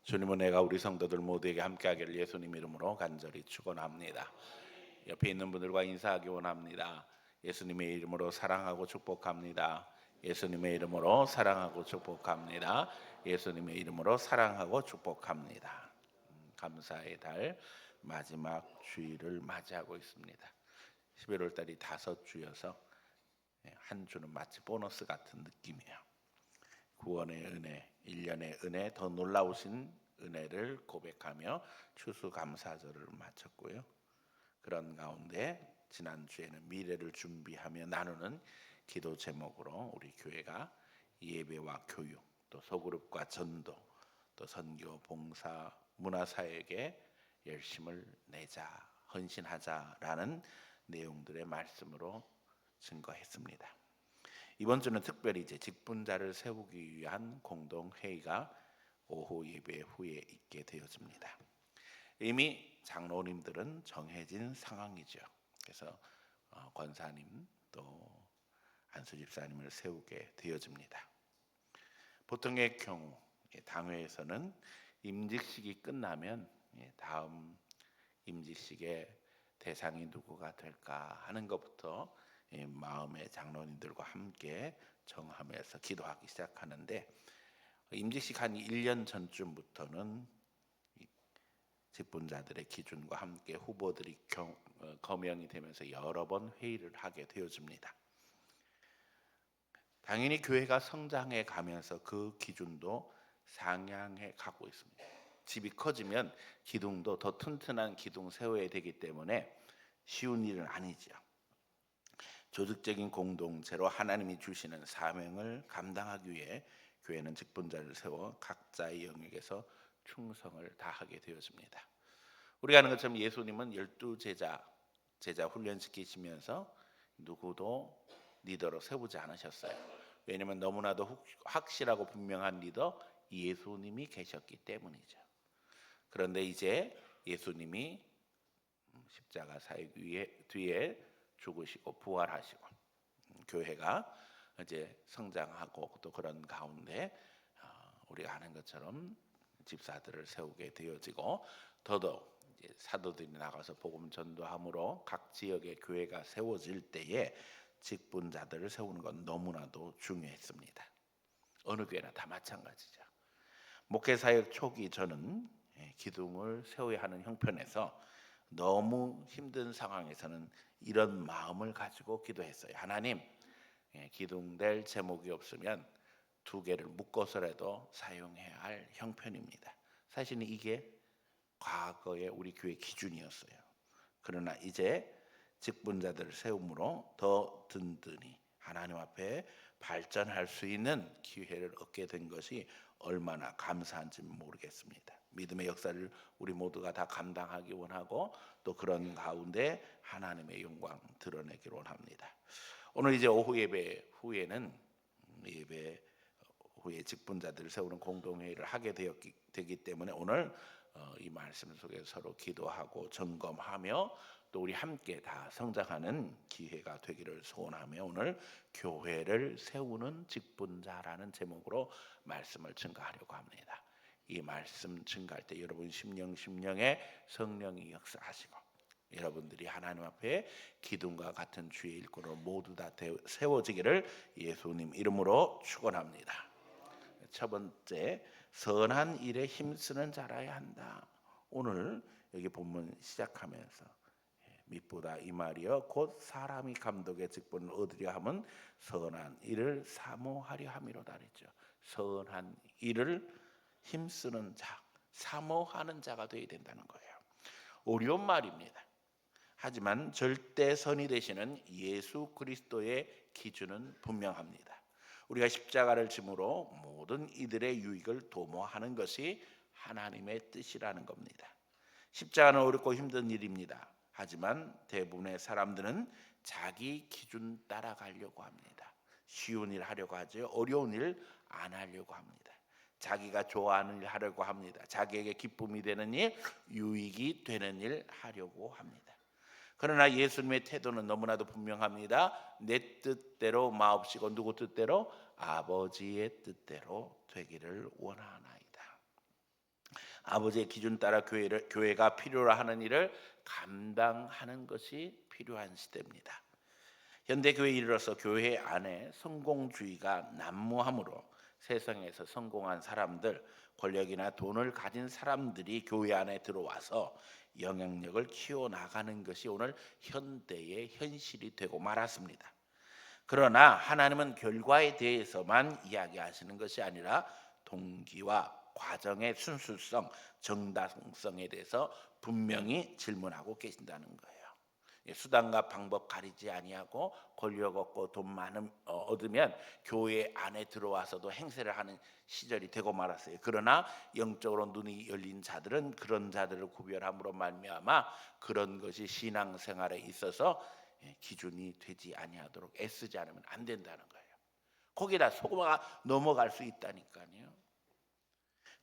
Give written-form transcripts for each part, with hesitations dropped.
주님은 내가 우리 성도들 모두에게 함께하기를 예수님 이름으로 간절히 축원합니다. 옆에 있는 분들과 인사하기 원합니다. 예수님의 이름으로 사랑하고 축복합니다. 예수님의 이름으로 사랑하고 축복합니다. 예수님의 이름으로 사랑하고 축복합니다. 감사의 달 마지막 주일을 맞이하고 있습니다. 11월 달이 5주여서 한 주는 마치 보너스 같은 느낌이에요. 구원의 은혜, 1년의 은혜, 더 놀라우신 은혜를 고백하며 추수감사절을 마쳤고요. 그런 가운데 지난주에는 미래를 준비하며 나누는 기도 제목으로 우리 교회가 예배와 교육, 또 소그룹과 전도, 또 선교, 봉사, 문화사역에 열심을 내자, 헌신하자라는 내용들의 말씀으로 증거했습니다. 이번 주는 특별히 이제 직분자를 세우기 위한 공동 회의가 오후 예배 후에 있게 되어집니다. 이미 장로님들은 정해진 상황이죠. 그래서 권사님 또 안수 집사님을 세우게 되어집니다. 보통의 경우 당회에서는 임직식이 끝나면 다음 임직식의 대상이 누구가 될까 하는 것부터 마음의 장로님들과 함께 정하면서 기도하기 시작하는데, 임직식 한 1년 전쯤부터는 직분자들의 기준과 함께 후보들이 거명이 되면서 여러 번 회의를 하게 되어집니다. 당연히 교회가 성장해 가면서 그 기준도 상향해 가고 있습니다. 집이 커지면 기둥도 더 튼튼한 기둥 세워야 되기 때문에 쉬운 일은 아니죠. 조직적인 공동체로 하나님이 주시는 사명을 감당하기 위해 교회는 직분자를 세워 각자의 영역에서 충성을 다하게 되어집니다. 우리가 아는 것처럼 예수님은 12제자 훈련시키시면서 누구도 리더로 세우지 않으셨어요. 왜냐하면 너무나도 확실하고 분명한 리더 예수님이 계셨기 때문이죠. 그런데 이제 예수님이 십자가 사역 뒤에 죽으시고 부활하시고 교회가 이제 성장하고 또 그런 가운데 우리가 아는 것처럼 집사들을 세우게 되어지고, 더더욱 이제 사도들이 나가서 복음 전도함으로 각 지역의 교회가 세워질 때에 직분자들을 세우는 건 너무나도 중요했습니다. 어느 교회나 다 마찬가지죠. 목회 사역 초기 저는 기둥을 세워야 하는 형편에서 너무 힘든 상황에서는 이런 마음을 가지고 기도했어요. 하나님, 기둥될 제목이 없으면 2개를 묶어서라도 사용해야 할 형편입니다. 사실은 이게 과거의 우리 교회 기준이었어요. 그러나 이제 직분자들을 세움으로 더 든든히 하나님 앞에 발전할 수 있는 기회를 얻게 된 것이 얼마나 감사한지 모르겠습니다. 믿음의 역사를 우리 모두가 다 감당하기 원하고, 또 그런 가운데 하나님의 영광 드러내기를 원합니다. 오늘 이제 오후 예배 후에는 예배 후에 직분자들을 세우는 공동회의를 하게 되기 때문에 오늘 이 말씀 속에서 서로 기도하고 점검하며 또 우리 함께 다 성장하는 기회가 되기를 소원하며 오늘 교회를 세우는 직분자라는 제목으로 말씀을 증거하려고 합니다. 이 말씀 증거할 때 여러분 심령에 성령이 역사하시고 여러분들이 하나님 앞에 기둥과 같은 주의 일꾼으로 모두 다 세워지기를 예수님 이름으로 축원합니다. 첫 번째, 선한 일에 힘쓰는 자라야 한다. 오늘 여기 본문 시작하면서 밑보다 이 말이여 곧 사람이 감독의 직분을 얻으려 함은 선한 일을 사모하려 함이로다 그랬죠. 선한 일을 힘쓰는 자, 사모하는 자가 되어야 된다는 거예요. 어려운 말입니다. 하지만 절대선이 되시는 예수 그리스도의 기준은 분명합니다. 우리가 십자가를 짐으로 모든 이들의 유익을 도모하는 것이 하나님의 뜻이라는 겁니다. 십자가는 어렵고 힘든 일입니다. 하지만 대부분의 사람들은 자기 기준 따라가려고 합니다. 쉬운 일 하려고 하죠. 어려운 일 안 하려고 합니다. 자기가 좋아하는 일 하려고 합니다. 자기에게 기쁨이 되는 일, 유익이 되는 일 하려고 합니다. 그러나 예수님의 태도는 너무나도 분명합니다. 내 뜻대로 마옵시고 누구 뜻대로? 아버지의 뜻대로 되기를 원하나이다. 아버지의 기준 따라 교회가 필요로 하는 일을 감당하는 것이 필요한 시대입니다. 현대 교회에 이르러서 교회 안에 성공주의가 난무하므로 세상에서 성공한 사람들, 권력이나 돈을 가진 사람들이 교회 안에 들어와서 영향력을 키워나가는 것이 오늘 현대의 현실이 되고 말았습니다. 그러나 하나님은 결과에 대해서만 이야기하시는 것이 아니라 동기와 과정의 순수성, 정당성에 대해서 분명히 질문하고 계신다는 거예요. 수단과 방법 가리지 아니하고 권력 얻고 돈 많음 얻으면 교회 안에 들어와서도 행세를 하는 시절이 되고 말았어요. 그러나 영적으로 눈이 열린 자들은 그런 자들을 구별함으로 말미암아 그런 것이 신앙생활에 있어서 기준이 되지 아니하도록 애쓰지 않으면 안 된다는 거예요. 거기다 속아가 넘어갈 수 있다니까요.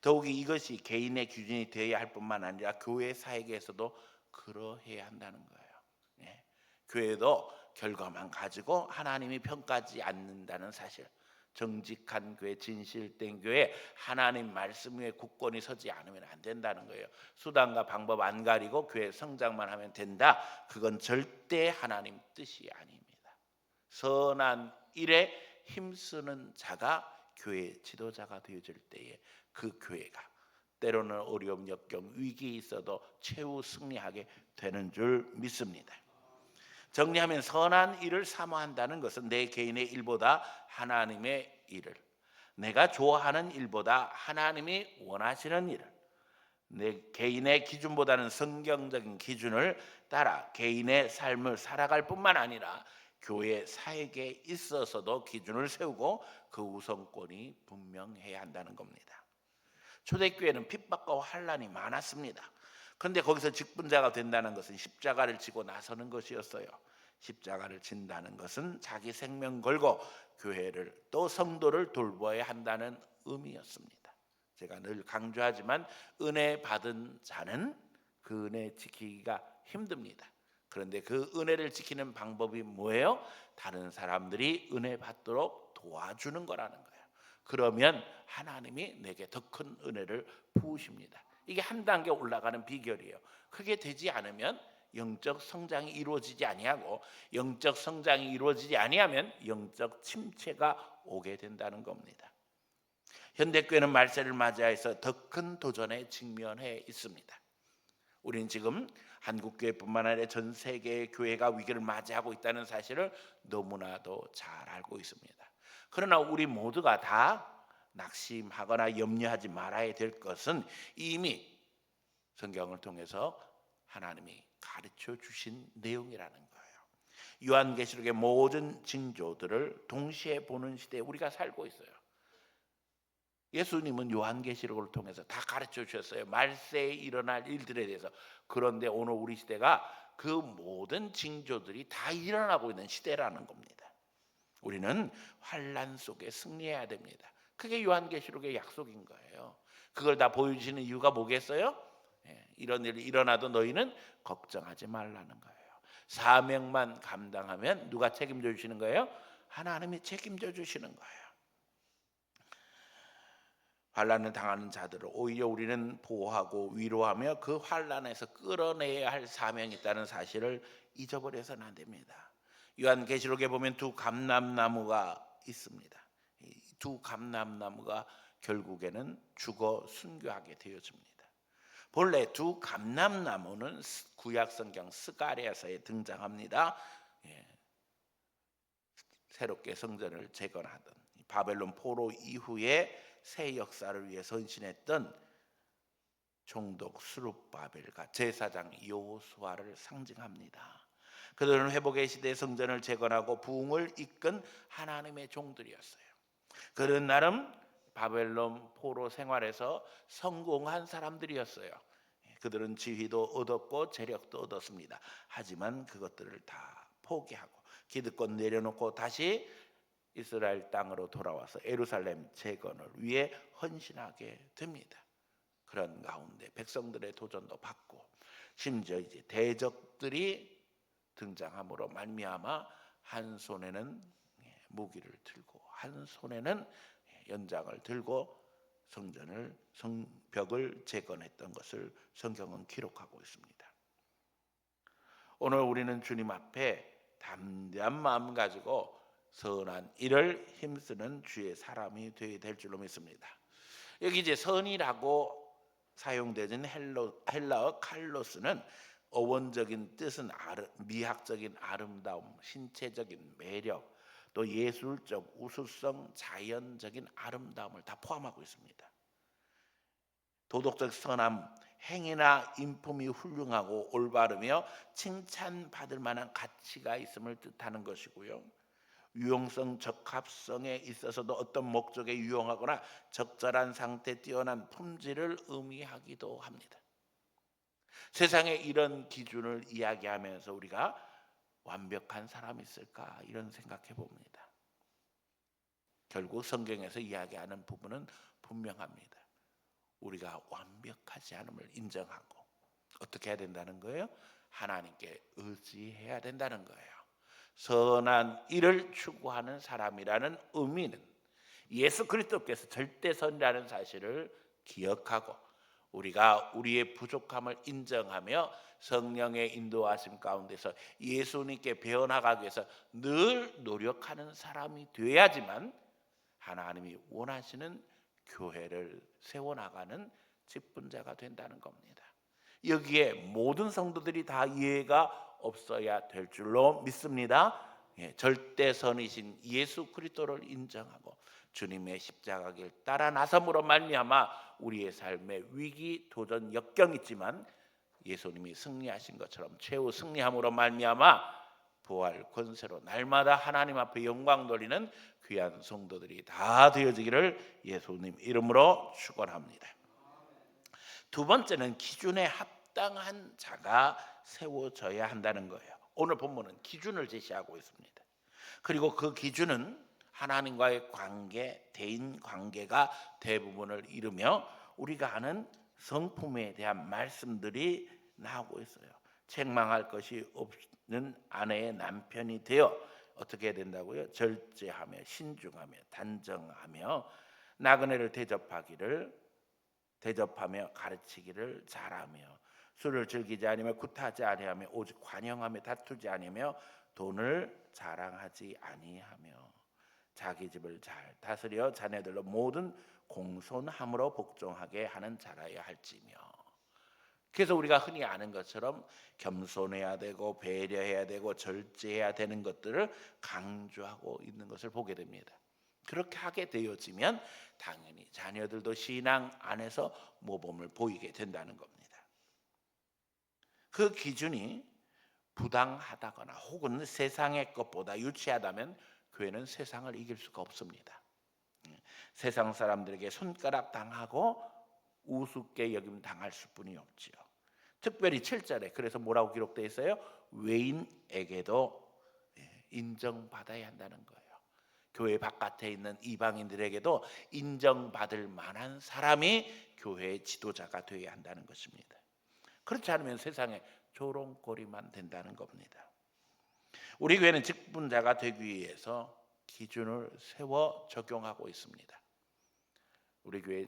더욱이 이것이 개인의 기준이 되어야 할 뿐만 아니라 교회 사역에서도 그러해야 한다는 거예요. 교회도 결과만 가지고 하나님이 평가하지 않는다는 사실, 정직한 교회, 진실된 교회, 하나님 말씀 위에 굳건히 서지 않으면 안 된다는 거예요. 수단과 방법 안 가리고 교회 성장만 하면 된다, 그건 절대 하나님 뜻이 아닙니다. 선한 일에 힘쓰는 자가 교회 지도자가 되어질 때에 그 교회가 때로는 어려움, 역경, 위기 있어도 최후 승리하게 되는 줄 믿습니다. 정리하면 선한 일을 사모한다는 것은 내 개인의 일보다 하나님의 일을, 내가 좋아하는 일보다 하나님이 원하시는 일을, 내 개인의 기준보다는 성경적인 기준을 따라 개인의 삶을 살아갈 뿐만 아니라 교회 사역에 있어서도 기준을 세우고 그 우선권이 분명해야 한다는 겁니다. 초대교회는 핍박과 환난이 많았습니다. 그런데 거기서 직분자가 된다는 것은 십자가를 지고 나서는 것이었어요. 십자가를 진다는 것은 자기 생명 걸고 교회를 또 성도를 돌보아야 한다는 의미였습니다. 제가 늘 강조하지만 은혜 받은 자는 그 은혜 지키기가 힘듭니다. 그런데 그 은혜를 지키는 방법이 뭐예요? 다른 사람들이 은혜 받도록 도와주는 거라는 거예요. 그러면 하나님이 내게 더 큰 은혜를 부으십니다. 이게 한 단계 올라가는 비결이에요. 그게 되지 않으면 영적 성장이 이루어지지 아니하고, 영적 성장이 이루어지지 아니하면 영적 침체가 오게 된다는 겁니다. 현대교회는 말세를 맞이해서 더 큰 도전에 직면해 있습니다. 우리는 지금 한국교회뿐만 아니라 전 세계의 교회가 위기를 맞이하고 있다는 사실을 너무나도 잘 알고 있습니다. 그러나 우리 모두가 다 낙심하거나 염려하지 말아야 될 것은 이미 성경을 통해서 하나님이 가르쳐 주신 내용이라는 거예요. 요한계시록의 모든 징조들을 동시에 보는 시대에 우리가 살고 있어요. 예수님은 요한계시록을 통해서 다 가르쳐 주셨어요. 말세에 일어날 일들에 대해서. 그런데 오늘 우리 시대가 그 모든 징조들이 다 일어나고 있는 시대라는 겁니다. 우리는 환난 속에 승리해야 됩니다. 그게 요한계시록의 약속인 거예요. 그걸 다 보여주시는 이유가 뭐겠어요? 이런 일이 일어나도 너희는 걱정하지 말라는 거예요. 사명만 감당하면 누가 책임져 주시는 거예요? 하나님이 책임져 주시는 거예요. 환난을 당하는 자들을 오히려 우리는 보호하고 위로하며 그 환난에서 끌어내야 할 사명이 있다는 사실을 잊어버려서는 안 됩니다. 요한계시록에 보면 두 감람나무가 있습니다. 이 두 감람나무가 결국에는 죽어 순교하게 되어집니다. 본래 두 감람나무는 구약성경 스가랴서에 등장합니다. 새롭게 성전을 재건하던 바벨론 포로 이후에 새 역사를 위해 헌신했던 총독 스룹바벨과 제사장 여호수아를 상징합니다. 그들은 회복의 시대 성전을 재건하고 부흥을 이끈 하나님의 종들이었어요. 그들은 나름 바벨론 포로 생활에서 성공한 사람들이었어요. 그들은 지위도 얻었고 재력도 얻었습니다. 하지만 그것들을 다 포기하고 기득권 내려놓고 다시 이스라엘 땅으로 돌아와서 예루살렘 재건을 위해 헌신하게 됩니다. 그런 가운데 백성들의 도전도 받고 심지어 이제 대적들이 등장함으로 말미암아 한 손에는 무기를 들고 한 손에는 연장을 들고 성벽을 재건했던 것을 성경은 기록하고 있습니다. 오늘 우리는 주님 앞에 담대한 마음 가지고 선한 일을 힘쓰는 주의 사람이 되어야 될 줄로 믿습니다. 여기 이제 선이라고 사용되는 헬라어 칼로스는 어원적인 뜻은 미학적인 아름다움, 신체적인 매력, 또 예술적 우수성, 자연적인 아름다움을 다 포함하고 있습니다. 도덕적 선함, 행위나 인품이 훌륭하고 올바르며 칭찬받을 만한 가치가 있음을 뜻하는 것이고요. 유용성, 적합성에 있어서도 어떤 목적에 유용하거나 적절한 상태, 뛰어난 품질을 의미하기도 합니다. 세상에 이런 기준을 이야기하면서 우리가 완벽한 사람이 있을까 이런 생각해 봅니다. 결국 성경에서 이야기하는 부분은 분명합니다. 우리가 완벽하지 않음을 인정하고 어떻게 해야 된다는 거예요? 하나님께 의지해야 된다는 거예요. 선한 일을 추구하는 사람이라는 의미는 예수 그리스도께서 절대선이라는 사실을 기억하고 우리가 우리의 부족함을 인정하며 성령의 인도하심 가운데서 예수님께 배워나가기 위해서 늘 노력하는 사람이 되어야지만 하나님이 원하시는 교회를 세워나가는 직분자가 된다는 겁니다. 여기에 모든 성도들이 다 이해가 없어야 될 줄로 믿습니다. 절대선이신 예수 그리스도를 인정하고 주님의 십자가 길 따라 나섬으로 말미암아 우리의 삶에 위기, 도전, 역경이 있지만 예수님이 승리하신 것처럼 최후 승리함으로 말미암아 부활 권세로 날마다 하나님 앞에 영광 돌리는 귀한 성도들이 다 되어지기를 예수님 이름으로 축원합니다. 두 번째는 기준에 합당한 자가 세워져야 한다는 거예요. 오늘 본문은 기준을 제시하고 있습니다. 그리고 그 기준은 하나님과의 관계, 대인 관계가 대부분을 이루며 우리가 아는 성품에 대한 말씀들이 나오고 있어요. 책망할 것이 없는 아내의 남편이 되어 어떻게 해야 된다고요? 절제하며 신중하며 단정하며 나그네를 대접하며 가르치기를 잘하며 술을 즐기지 아니며 구타하지 아니하며 오직 관용하며 다투지 아니하며 돈을 자랑하지 아니하며 자기 집을 잘 다스려 자녀들로 모든 공손함으로 복종하게 하는 자라야 할지며. 그래서 우리가 흔히 아는 것처럼 겸손해야 되고 배려해야 되고 절제해야 되는 것들을 강조하고 있는 것을 보게 됩니다. 그렇게 하게 되어지면 당연히 자녀들도 신앙 안에서 모범을 보이게 된다는 겁니다. 그 기준이 부당하다거나 혹은 세상의 것보다 유치하다면 교회는 세상을 이길 수가 없습니다. 세상 사람들에게 손가락 당하고 우습게 여김 당할 수뿐이 없지요. 특별히 7절에 그래서 뭐라고 기록되어 있어요? 외인에게도 인정받아야 한다는 거예요. 교회 바깥에 있는 이방인들에게도 인정받을 만한 사람이 교회의 지도자가 되어야 한다는 것입니다. 그렇지 않으면 세상에 조롱거리만 된다는 겁니다. 우리 교회는 직분자가 되기 위해서 기준을 세워 적용하고 있습니다. 우리 교회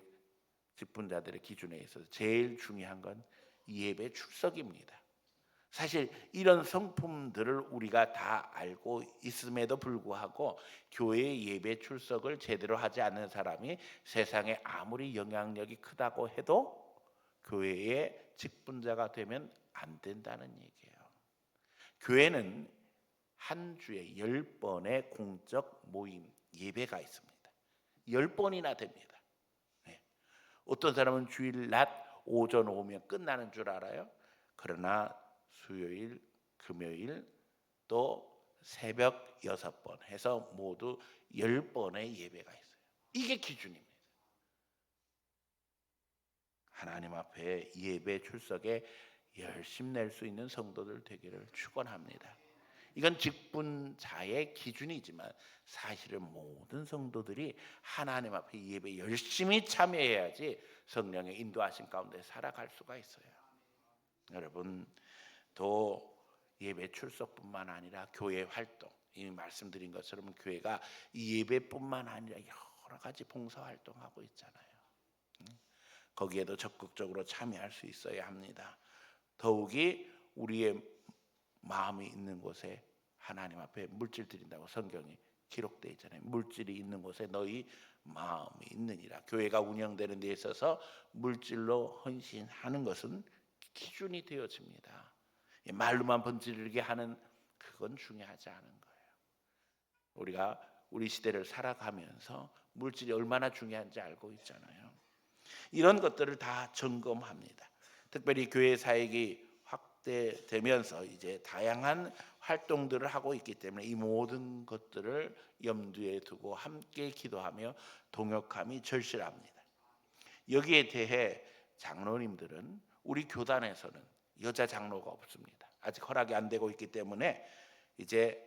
직분자들의 기준에 있어서 제일 중요한 건 예배 출석입니다. 사실 이런 성품들을 우리가 다 알고 있음에도 불구하고 교회 예배 출석을 제대로 하지 않는 사람이 세상에 아무리 영향력이 크다고 해도 교회의 직분자가 되면 안 된다는 얘기예요. 교회는 한 주에 10번의 공적 모임 예배가 있습니다. 10번이나 됩니다. 어떤 사람은 주일 낮 오전 오면 끝나는 줄 알아요. 그러나 수요일, 금요일 또 새벽 6번 해서 모두 10번의 예배가 있어요. 이게 기준입니다. 하나님 앞에 예배 출석에 열심 낼 수 있는 성도들 되기를 축원합니다. 이건 직분자의 기준이지만 사실은 모든 성도들이 하나님 앞에 예배 열심히 참여해야지 성령의 인도하심 가운데 살아갈 수가 있어요. 여러분 또 예배 출석뿐만 아니라 교회 활동, 이미 말씀드린 것처럼 교회가 예배뿐만 아니라 여러 가지 봉사 활동하고 있잖아요. 거기에도 적극적으로 참여할 수 있어야 합니다. 더욱이 우리의 마음이 있는 곳에 하나님 앞에 물질 드린다고 성경이 기록되어 있잖아요. 물질이 있는 곳에 너희 마음이 있느니라. 교회가 운영되는 데 있어서 물질로 헌신하는 것은 기준이 되어집니다. 말로만 번지르게 하는 그건 중요하지 않은 거예요. 우리가 우리 시대를 살아가면서 물질이 얼마나 중요한지 알고 있잖아요. 이런 것들을 다 점검합니다. 특별히 교회 사역이 확대되면서 이제 다양한 활동들을 하고 있기 때문에 이 모든 것들을 염두에 두고 함께 기도하며 동역함이 절실합니다. 여기에 대해 장로님들은 우리 교단에서는 여자 장로가 없습니다. 아직 허락이 안 되고 있기 때문에 이제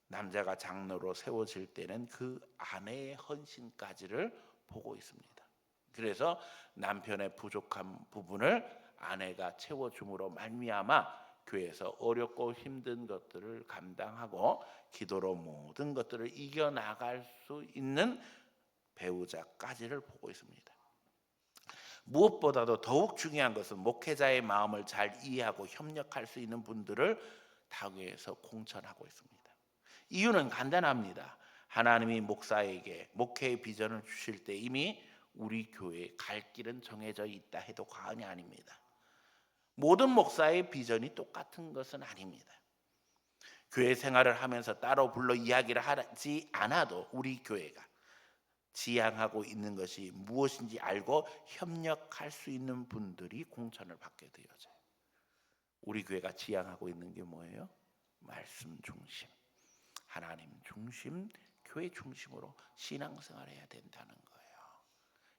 남자가 장로로 세워질 때는 그 아내의 헌신까지를 보고 있습니다. 그래서 남편의 부족한 부분을 아내가 채워줌으로 말미암아 교회에서 어렵고 힘든 것들을 감당하고 기도로 모든 것들을 이겨나갈 수 있는 배우자까지를 보고 있습니다. 무엇보다도 더욱 중요한 것은 목회자의 마음을 잘 이해하고 협력할 수 있는 분들을 당회에서 공천하고 있습니다. 이유는 간단합니다. 하나님이 목사에게 목회의 비전을 주실 때 이미 우리 교회에 갈 길은 정해져 있다 해도 과언이 아닙니다. 모든 목사의 비전이 똑같은 것은 아닙니다. 교회 생활을 하면서 따로 불러 이야기를 하지 않아도 우리 교회가 지향하고 있는 것이 무엇인지 알고 협력할 수 있는 분들이 공천을 받게 되어져요. 우리 교회가 지향하고 있는 게 뭐예요? 말씀 중심, 하나님 중심, 교회 중심으로 신앙생활을 해야 된다는 거예요.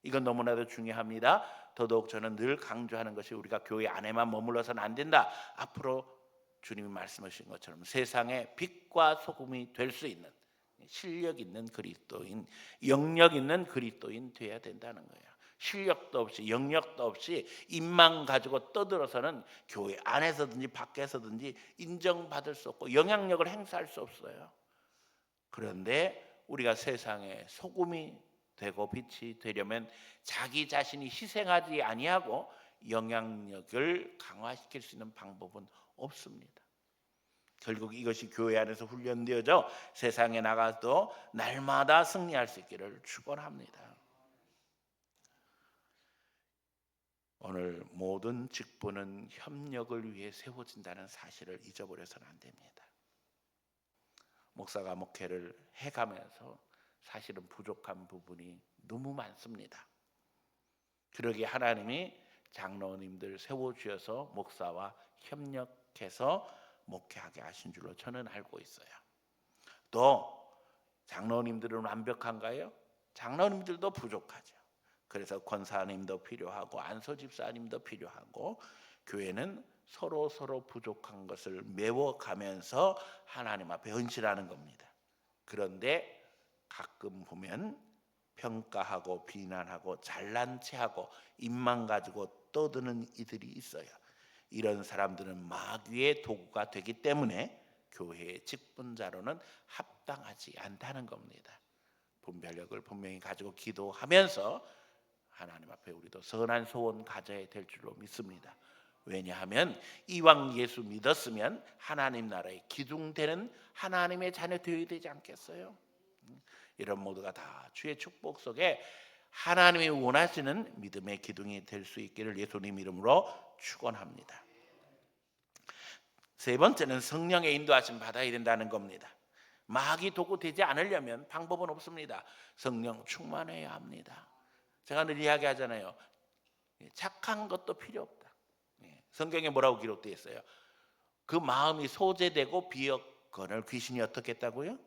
이건 너무나도 중요합니다. 더더욱 저는 늘 강조하는 것이 우리가 교회 안에만 머물러서는 안 된다. 앞으로 주님이 말씀하신 것처럼 세상의 빛과 소금이 될 수 있는 실력 있는 그리스도인, 영역 있는 그리스도인 돼야 된다는 거예요. 실력도 없이 영역도 없이 입만 가지고 떠들어서는 교회 안에서든지 밖에서든지 인정받을 수 없고 영향력을 행사할 수 없어요. 그런데 우리가 세상에 소금이 되고 빛이 되려면 자기 자신이 희생하지 아니하고 영향력을 강화시킬 수 있는 방법은 없습니다. 결국 이것이 교회 안에서 훈련되어져 세상에 나가도 날마다 승리할 수 있기를 축원합니다. 오늘 모든 직분은 협력을 위해 세워진다는 사실을 잊어버려서는 안 됩니다. 목사가 목회를 해가면서 사실은 부족한 부분이 너무 많습니다. 그러기에 하나님이 장로님들 세워주셔서 목사와 협력해서 목회하게 하신 줄로 저는 알고 있어요. 또 장로님들은 완벽한가요? 장로님들도 부족하죠. 그래서 권사님도 필요하고 안소집사님도 필요하고 교회는 서로 부족한 것을 메워가면서 하나님 앞에 헌신하는 겁니다. 그런데 가끔 보면 평가하고 비난하고 잘난 체하고 입만 가지고 떠드는 이들이 있어요. 이런 사람들은 마귀의 도구가 되기 때문에 교회의 직분자로는 합당하지 않다는 겁니다. 분별력을 분명히 가지고 기도하면서 하나님 앞에 우리도 선한 소원 가져야 될 줄로 믿습니다. 왜냐하면 이왕 예수 믿었으면 하나님 나라에 기둥되는 하나님의 자녀 되어야 되지 않겠어요? 이런 모두가 다 주의 축복 속에 하나님이 원하시는 믿음의 기둥이 될 수 있기를 예수님 이름으로 축원합니다. 세 번째는 성령의 인도하심 받아야 된다는 겁니다. 마귀 도구 되지 않으려면 방법은 없습니다. 성령 충만해야 합니다. 제가 늘 이야기하잖아요. 착한 것도 필요 없다. 성경에 뭐라고 기록되어 있어요? 그 마음이 소재되고 비었거늘 귀신이 어떻게 했다고요?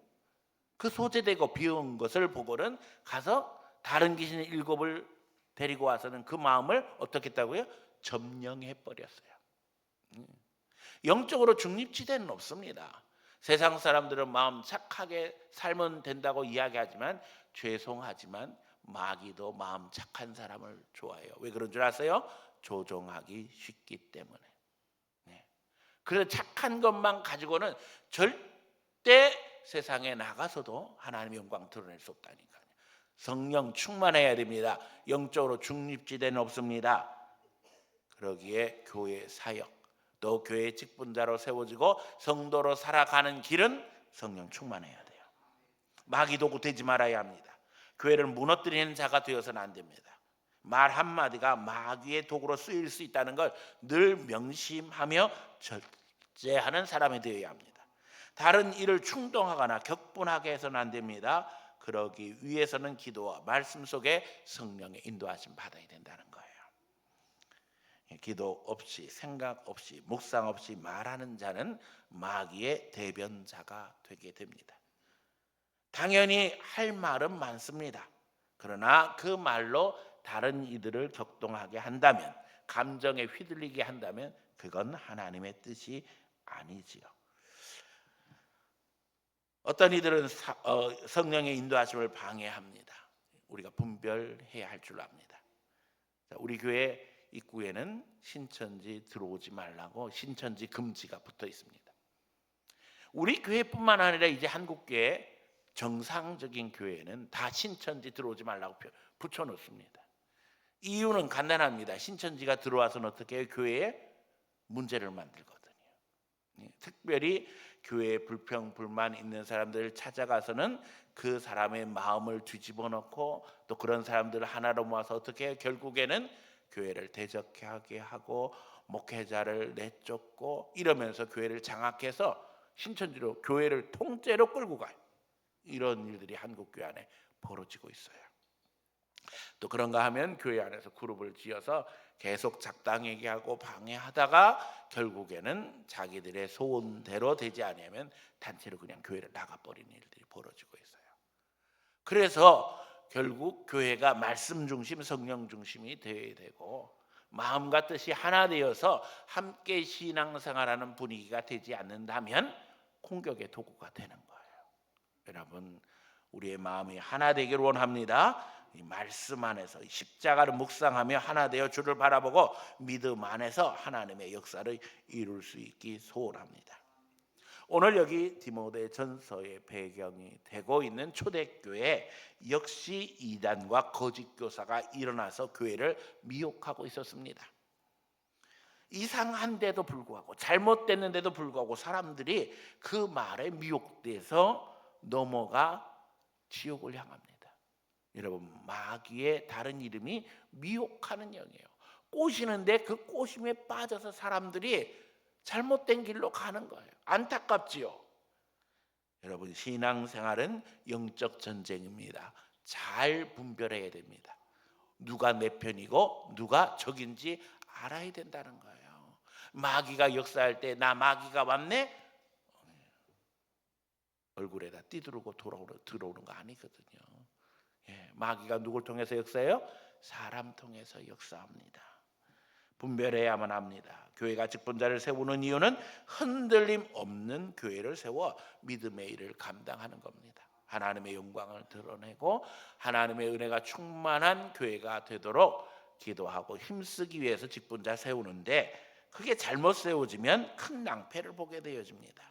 그 소재되고 비운 것을 보고는 가서 다른 귀신 7을 데리고 와서는 그 마음을 어떻게 했다고요? 점령해 버렸어요. 영적으로 중립지대는 없습니다. 세상 사람들은 마음 착하게 살면 된다고 이야기하지만 죄송하지만 마귀도 마음 착한 사람을 좋아해요. 왜 그런 줄 아세요? 조종하기 쉽기 때문에. 그래서 착한 것만 가지고는 절대 세상에 나가서도 하나님의 영광 드러낼 수 없다니까요. 성령 충만해야 됩니다. 영적으로 중립지대는 없습니다. 그러기에 교회 사역, 또 교회 직분자로 세워지고 성도로 살아가는 길은 성령 충만해야 돼요. 마귀 도구 되지 말아야 합니다. 교회를 무너뜨리는 자가 되어서는 안 됩니다. 말 한마디가 마귀의 도구로 쓰일 수 있다는 걸 늘 명심하며 절제하는 사람이 되어야 합니다. 다른 일을 충동하거나 격분하게 해서는 안 됩니다. 그러기 위해서는 기도와 말씀 속에 성령의 인도하심 받아야 된다는 거예요. 기도 없이, 생각 없이, 묵상 없이 말하는 자는 마귀의 대변자가 되게 됩니다. 당연히 할 말은 많습니다. 그러나 그 말로 다른 이들을 격동하게 한다면, 감정에 휘둘리게 한다면 그건 하나님의 뜻이 아니지요. 어떤 이들은 성령의 인도하심을 방해합니다. 우리가 분별해야 할 줄 압니다. 우리 교회 입구에는 신천지 들어오지 말라고 신천지 금지가 붙어 있습니다. 우리 교회뿐만 아니라 이제 한국교회 정상적인 교회는 다 신천지 들어오지 말라고 붙여놓습니다. 이유는 간단합니다. 신천지가 들어와서는 어떻게 해요? 교회에 문제를 만들거든요. 특별히 교회에 불평 불만 있는 사람들을 찾아가서는 그 사람의 마음을 뒤집어 놓고 또 그런 사람들을 하나로 모아서 어떻게 해요? 결국에는 교회를 대적하게 하고 목회자를 내쫓고 이러면서 교회를 장악해서 신천지로 교회를 통째로 끌고 가요. 이런 일들이 한국교회 안에 벌어지고 있어요. 또 그런가 하면 교회 안에서 그룹을 지어서 계속 작당하게 하고 방해하다가 결국에는 자기들의 소원대로 되지 않으면 단체로 그냥 교회를 나가버리는 일들이 벌어지고 있어요. 그래서 결국 교회가 말씀 중심, 성령 중심이 되어야 되고 마음과 뜻이 하나 되어서 함께 신앙생활하는 분위기가 되지 않는다면 공격의 도구가 되는 거예요. 여러분, 우리의 마음이 하나 되기를 원합니다. 이 말씀 안에서 십자가를 묵상하며 하나 되어 주를 바라보고 믿음 안에서 하나님의 역사를 이룰 수 있기 소원합니다. 오늘 여기 디모데 전서의 배경이 되고 있는 초대교회 역시 이단과 거짓 교사가 일어나서 교회를 미혹하고 있었습니다. 이상한데도 불구하고 잘못됐는데도 불구하고 사람들이 그 말에 미혹돼서 넘어가 지옥을 향합니다. 여러분, 마귀의 다른 이름이 미혹하는 영이에요. 꼬시는데 그 꼬심에 빠져서 사람들이 잘못된 길로 가는 거예요. 안타깝지요. 여러분, 신앙생활은 영적 전쟁입니다. 잘 분별해야 됩니다. 누가 내 편이고 누가 적인지 알아야 된다는 거예요. 마귀가 역사할 때 나 마귀가 왔네? 얼굴에다 띠두르고 들어오는 거 아니거든요. 마귀가 누굴 통해서 역사해요? 사람 통해서 역사합니다. 분별해야만 합니다. 교회가 직분자를 세우는 이유는 흔들림 없는 교회를 세워 믿음의 일을 감당하는 겁니다. 하나님의 영광을 드러내고 하나님의 은혜가 충만한 교회가 되도록 기도하고 힘쓰기 위해서 직분자 세우는데 그게 잘못 세워지면 큰 낭패를 보게 되어집니다.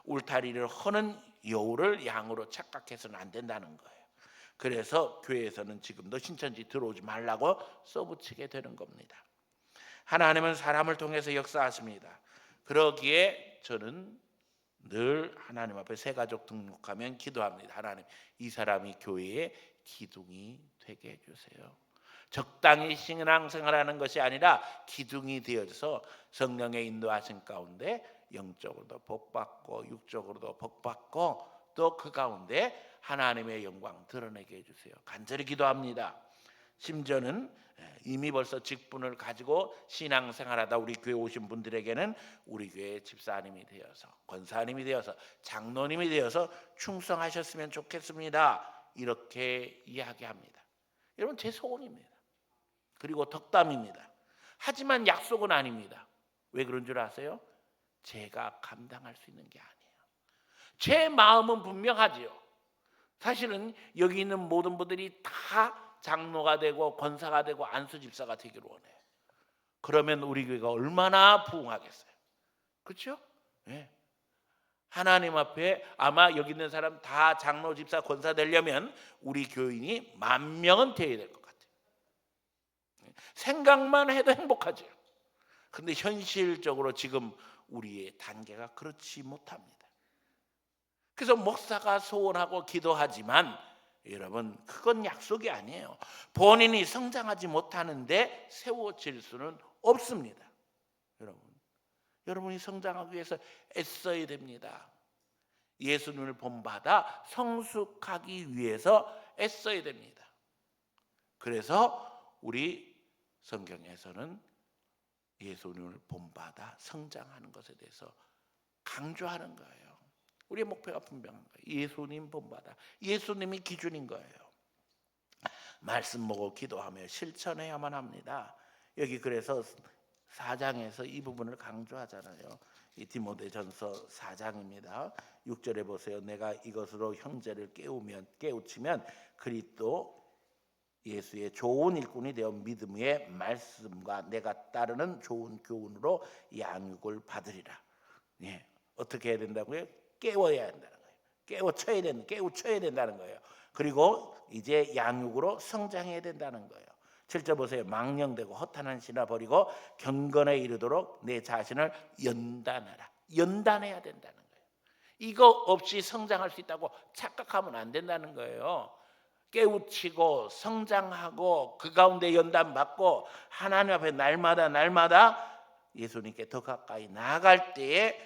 울타리를 허는 여우를 양으로 착각해서는 안 된다는 거예요. 그래서 교회에서는 지금도 신천지 들어오지 말라고 써붙이게 되는 겁니다. 하나님은 사람을 통해서 역사하십니다. 그러기에 저는 늘 하나님 앞에 새가족 등록하면 기도합니다. 하나님, 이 사람이 교회의 기둥이 되게 해주세요. 적당히 신앙생활하는 것이 아니라 기둥이 되어서 성령의 인도하신 가운데 영적으로도 복받고 육적으로도 복받고 또 그 가운데 하나님의 영광 드러내게 해주세요. 간절히 기도합니다. 심지어는 이미 벌써 직분을 가지고 신앙생활하다 우리 교회 오신 분들에게는 우리 교회 집사님이 되어서 권사님이 되어서 장로님이 되어서 충성하셨으면 좋겠습니다. 이렇게 이야기합니다. 여러분, 제 소원입니다. 그리고 덕담입니다. 하지만 약속은 아닙니다. 왜 그런 줄 아세요? 제가 감당할 수 있는 게 아니에요. 제 마음은 분명하지요. 사실은 여기 있는 모든 분들이 다 장로가 되고 권사가 되고 안수 집사가 되기를 원해요. 그러면 우리 교회가 얼마나 부흥하겠어요. 그렇죠? 네. 하나님 앞에 아마 여기 있는 사람 다 장로, 집사, 권사 되려면 우리 교인이 10,000명은 되어야 될 것 같아요. 생각만 해도 행복하죠. 근데 현실적으로 지금 우리의 단계가 그렇지 못합니다. 그래서 목사가 소원하고 기도하지만 여러분, 그건 약속이 아니에요. 본인이 성장하지 못하는데 세워질 수는 없습니다. 여러분이 성장하기 위해서 애써야 됩니다. 예수님을 본받아 성숙하기 위해서 애써야 됩니다. 그래서 우리 성경에서는 예수님을 본받아 성장하는 것에 대해서 강조하는 거예요. 우리의 목표가 분명한 거예요. 예수님 본받아. 예수님이 기준인 거예요. 말씀 보고 기도하며 실천해야만 합니다. 여기 그래서 4장에서 이 부분을 강조하잖아요. 이 디모데전서 4장입니다. 6절에 보세요. 내가 이것으로 형제를 깨우치면 그리스도 예수의 좋은 일꾼이 되어 믿음의 말씀과 내가 따르는 좋은 교훈으로 양육을 받으리라. 예, 어떻게 해야 된다고요? 깨워야 한다는 거예요. 깨우쳐야 된다는 거예요. 그리고 이제 양육으로 성장해야 된다는 거예요. 7절 보세요. 망령되고 허탄한 신화 버리고 경건에 이르도록 내 자신을 연단하라. 연단해야 된다는 거예요. 이거 없이 성장할 수 있다고 착각하면 안 된다는 거예요. 깨우치고 성장하고 그 가운데 연단받고 하나님 앞에 날마다 예수님께 더 가까이 나아갈 때에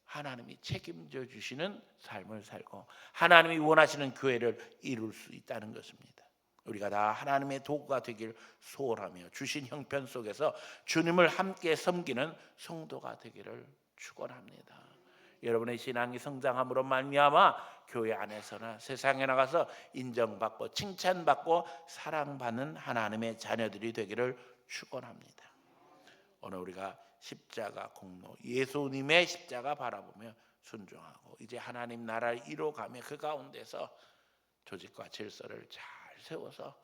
하나님이 책임져 주시는 삶을 살고 하나님이 원하시는 교회를 이룰 수 있다는 것입니다. 우리가 다 하나님의 도구가 되길 소원하며 주신 형편 속에서 주님을 함께 섬기는 성도가 되기를 축원합니다. 여러분의 신앙이 성장함으로 말미암아 교회 안에서나 세상에 나가서 인정받고 칭찬받고 사랑받는 하나님의 자녀들이 되기를 축원합니다. 오늘 우리가 십자가 공로, 예수님의 십자가 바라보며 순종하고 이제 하나님 나라를 이루어가며 그 가운데서 조직과 질서를 잘 세워서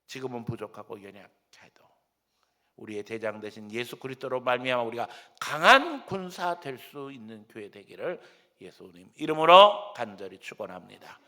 지금은 부족하고 연약해도 우리의 대장 되신 예수 그리스도로 말미암아 우리가 강한 군사 될 수 있는 교회 되기를 예수님 이름으로 간절히 축원합니다.